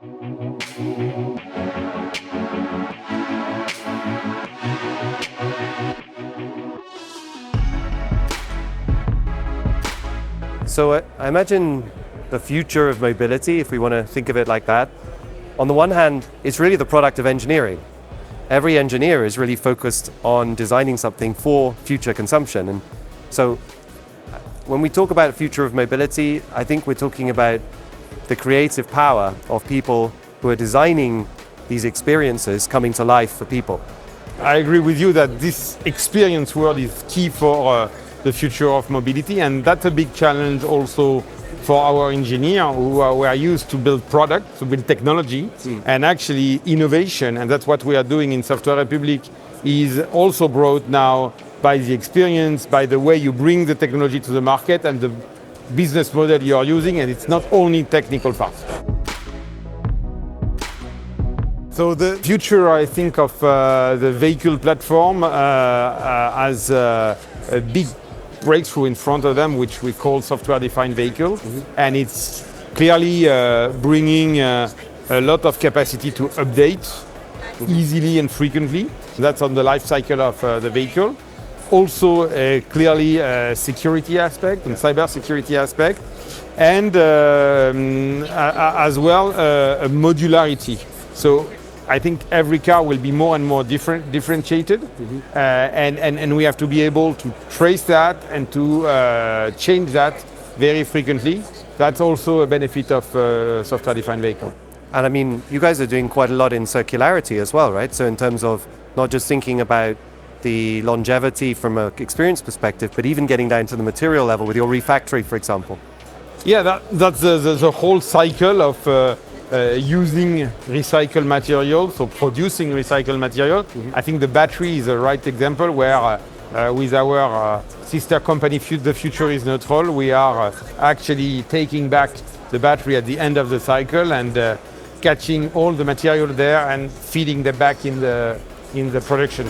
So I imagine the future of mobility, if we want to think of it like that, on the one hand, it's really the product of engineering. Every engineer is really focused on designing something for future consumption. And so when we talk about the future of mobility, I think we're talking about the creative power of people who are designing these experiences coming to life for people. I agree with you that this experience world is key for the future of mobility, and that's a big challenge also for our engineers who are used to build products, to build technology, and actually innovation, and that's what we are doing in Software République, is also brought now by the experience, by the way you bring the technology to the market and the business model you are using, and it's not only technical parts. So the future, I think, of the vehicle platform has a big breakthrough in front of them, which we call software-defined vehicles, and it's clearly bringing a lot of capacity to update easily and frequently. That's on the life cycle of the vehicle. Also, clearly a security aspect and cyber-security aspect, and as well a modularity. So I think every car will be more and more differentiated, and we have to be able to trace that and to change that very frequently. That's also a benefit of software-defined vehicle. And I mean, you guys are doing quite a lot in circularity as well, right? So in terms of not just thinking about the longevity from an experience perspective, but even getting down to the material level with your refactory, for example. Yeah, that's the whole cycle of using recycled material, so producing recycled material. I think the battery is the right example where with our sister company, The Future is Neutral, we are actually taking back the battery at the end of the cycle and catching all the material there and feeding them back in the production.